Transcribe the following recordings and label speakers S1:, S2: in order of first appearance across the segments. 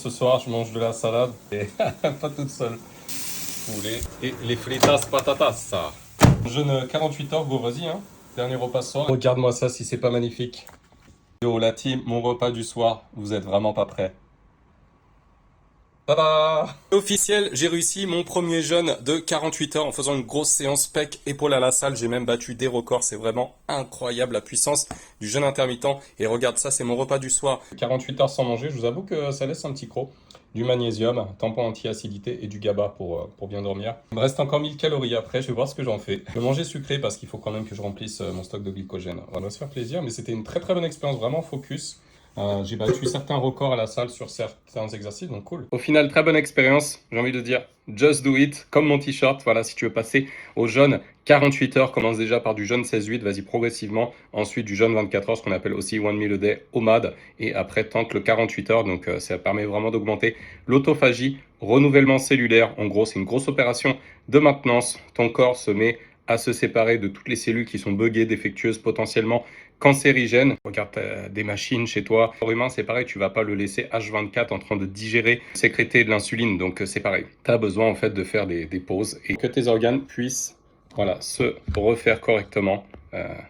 S1: ce soir, je mange de la salade et pas toute seule. Poulet et les fritas patatas, ça. Jeûne 48 heures, go, vas-y, hein. Dernier repas ce soir. Regarde-moi ça si c'est pas magnifique. Yo, la team, mon repas du soir, vous êtes vraiment pas prêts. Tada! Officiel, j'ai réussi mon premier jeûne de 48 heures en faisant une grosse séance pec, épaule à la salle. J'ai même battu des records. C'est vraiment incroyable la puissance du jeûne intermittent. Et regarde ça, c'est mon repas du soir. 48 heures sans manger, je vous avoue que ça laisse un petit croc. Du magnésium, tampon anti-acidité et du GABA pour bien dormir. Il me reste encore 1000 calories après, je vais voir ce que j'en fais. Je vais manger sucré parce qu'il faut quand même que je remplisse mon stock de glycogène. On va se faire plaisir, mais c'était une très très bonne expérience, vraiment focus. J'ai battu certains records à la salle sur certains exercices, donc cool. Au final, très bonne expérience. J'ai envie de dire, just do it, comme mon t-shirt. Voilà, si tu veux passer au jeûne 48 heures, commence déjà par du jeûne 16-8, vas-y progressivement. Ensuite, du jeûne 24 heures, ce qu'on appelle aussi one meal a day, OMAD. Et après, tente le 48 heures. Donc, ça permet vraiment d'augmenter l'autophagie, renouvellement cellulaire. En gros, c'est une grosse opération de maintenance. Ton corps se met à se séparer de toutes les cellules qui sont buggées, défectueuses, potentiellement cancérigènes. Regarde des machines chez toi. Le corps humain, c'est pareil, tu vas pas le laisser H24 en train de digérer, sécréter de l'insuline. Donc c'est pareil. Tu as besoin en fait de faire des pauses et que tes organes puissent se refaire correctement.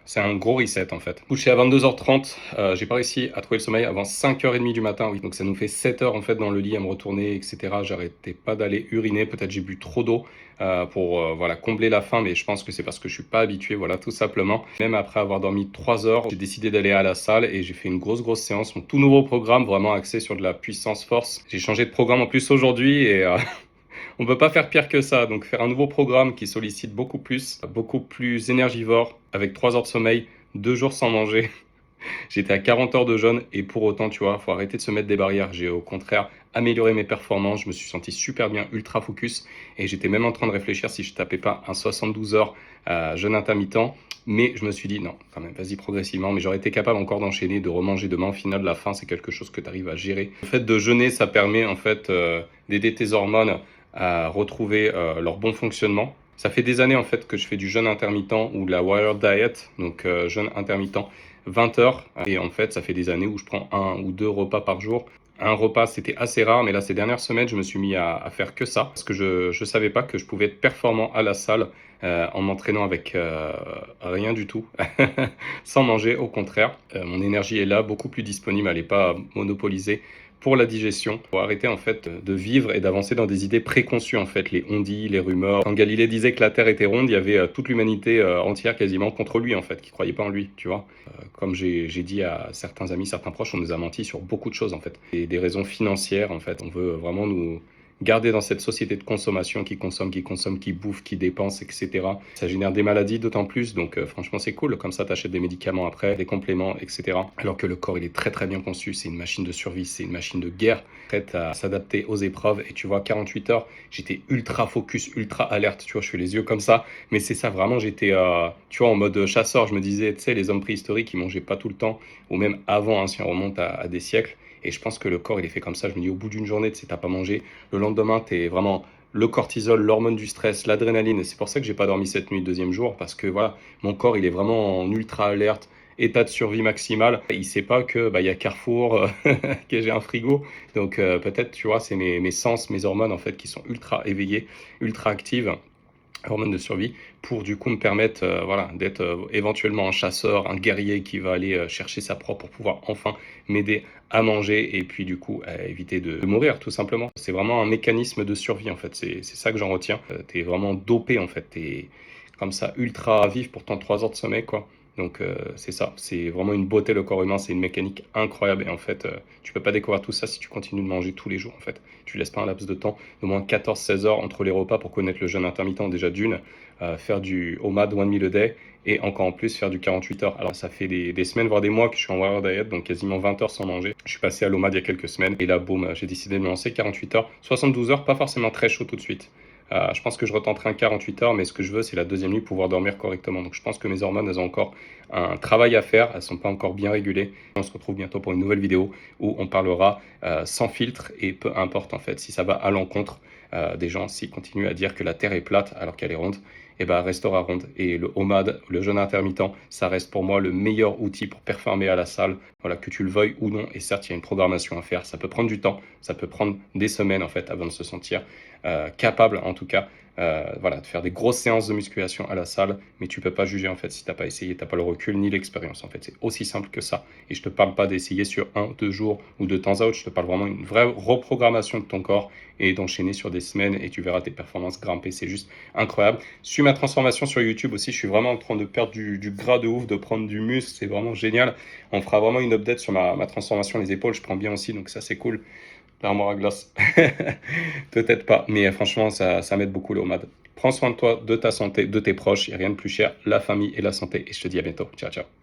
S1: C'est un gros reset en fait. Couché à 22h30, j'ai pas réussi à trouver le sommeil avant 5h30 du matin. Oui, donc ça nous fait 7 heures en fait dans le lit à me retourner, etc. J'arrêtais pas d'aller uriner. Peut-être j'ai bu trop d'eau pour combler la faim, mais je pense que c'est parce que je suis pas habitué, voilà, tout simplement. Même après avoir dormi 3 heures, j'ai décidé d'aller à la salle et j'ai fait une grosse séance. Mon tout nouveau programme, vraiment axé sur de la puissance force. J'ai changé de programme en plus aujourd'hui et on ne peut pas faire pire que ça. Donc faire un nouveau programme qui sollicite beaucoup plus énergivore, avec 3 heures de sommeil, 2 jours sans manger. J'étais à 40 heures de jeûne et pour autant, tu vois, faut arrêter de se mettre des barrières. J'ai au contraire amélioré mes performances, je me suis senti super bien, ultra focus et j'étais même en train de réfléchir si je tapais pas un 72 heures jeûne intermittent. Mais je me suis dit non, quand même, vas-y progressivement. Mais j'aurais été capable encore d'enchaîner, de remanger demain. Au final, la faim, c'est quelque chose que tu arrives à gérer. Le fait de jeûner, ça permet en fait d'aider tes hormones à retrouver leur bon fonctionnement. Ça fait des années en fait que je fais du jeûne intermittent ou de la Wired Diet, donc jeûne intermittent 20 heures. Et en fait, ça fait des années où je prends 1 ou 2 repas par jour. Un repas, c'était assez rare, mais là, ces dernières semaines, je me suis mis à faire que ça. Parce que je ne savais pas que je pouvais être performant à la salle en m'entraînant avec rien du tout, sans manger, au contraire. Mon énergie est là, beaucoup plus disponible, elle n'est pas monopolisée pour la digestion. Il faut arrêter en fait de vivre et d'avancer dans des idées préconçues en fait, les on-dit, les rumeurs. Quand Galilée disait que la Terre était ronde, il y avait toute l'humanité entière quasiment contre lui en fait, qui croyait pas en lui, tu vois. Comme j'ai dit à certains amis, certains proches, on nous a menti sur beaucoup de choses en fait. Et des raisons financières en fait, on veut vraiment nous garder dans cette société de consommation qui consomme, qui bouffe, qui dépense, etc. Ça génère des maladies d'autant plus, donc franchement c'est cool, comme ça t'achètes des médicaments après, des compléments, etc. Alors que le corps il est très bien conçu, c'est une machine de survie, c'est une machine de guerre, prête à s'adapter aux épreuves. Et tu vois, 48 heures, j'étais ultra focus, ultra alerte, tu vois, je fais les yeux comme ça, mais c'est ça vraiment, j'étais, tu vois, en mode chasseur, je me disais, tu sais, les hommes préhistoriques ils mangeaient pas tout le temps, ou même avant, hein, si on remonte à des siècles. Et je pense que le corps, il est fait comme ça. Je me dis, au bout d'une journée, tu sais, t'as pas mangé. Le lendemain, t'es vraiment le cortisol, l'hormone du stress, l'adrénaline. Et c'est pour ça que j'ai pas dormi cette nuit, le deuxième jour, parce que voilà, mon corps, il est vraiment en ultra alerte, état de survie maximal. Il sait pas que il y a Carrefour, que j'ai un frigo. Donc peut-être, tu vois, c'est mes sens, mes hormones en fait qui sont ultra éveillées, ultra actives, hormones de survie, pour du coup me permettre d'être éventuellement un chasseur, un guerrier qui va aller chercher sa proie pour pouvoir enfin m'aider à manger et puis du coup à éviter de mourir tout simplement. C'est vraiment un mécanisme de survie en fait, c'est ça que j'en retiens. T'es vraiment dopé en fait, t'es comme ça ultra vif, pourtant 3 heures de sommeil quoi. Donc c'est ça, c'est vraiment une beauté le corps humain, c'est une mécanique incroyable et en fait tu peux pas découvrir tout ça si tu continues de manger tous les jours en fait. Tu laisses pas un laps de temps d'au moins 14-16 heures entre les repas pour connaître le jeûne intermittent déjà d'une, faire du OMAD one meal a day et encore en plus faire du 48 heures. Alors ça fait des semaines voire des mois que je suis en warrior diet, donc quasiment 20 heures sans manger. Je suis passé à l'OMAD il y a quelques semaines et là boum, j'ai décidé de me lancer 48 heures, 72 heures, pas forcément très chaud tout de suite. Je pense que je retenterai un 48 heures, mais ce que je veux, c'est la deuxième nuit pouvoir dormir correctement. Donc je pense que mes hormones, elles ont encore un travail à faire, elles ne sont pas encore bien régulées. On se retrouve bientôt pour une nouvelle vidéo où on parlera sans filtre et peu importe en fait si ça va à l'encontre des gens, s'ils continuent à dire que la Terre est plate alors qu'elle est ronde. et ben restera ronde. Et le OMAD, le jeûne intermittent, ça reste pour moi le meilleur outil pour performer à la salle, voilà, que tu le veuilles ou non. Et certes, il y a une programmation à faire, ça peut prendre du temps, ça peut prendre des semaines en fait avant de se sentir capable en tout cas voilà, de faire des grosses séances de musculation à la salle, mais tu peux pas juger en fait si t'as pas essayé, t'as pas le recul ni l'expérience en fait. C'est aussi simple que ça. Et je te parle pas d'essayer sur 1, 2 jours ou de temps à autre, je te parle vraiment d'une vraie reprogrammation de ton corps et d'enchaîner sur des semaines et tu verras tes performances grimper, c'est juste incroyable. Suis ma transformation sur YouTube aussi, je suis vraiment en train de perdre du gras de ouf, de prendre du muscle, c'est vraiment génial. On fera vraiment une update sur ma transformation, les épaules, je prends bien aussi, donc ça c'est cool. L'armoire à glace, peut-être pas, mais franchement, ça m'aide beaucoup le OMAD. Prends soin de toi, de ta santé, de tes proches, il n'y a rien de plus cher, la famille et la santé. Et je te dis à bientôt. Ciao, ciao.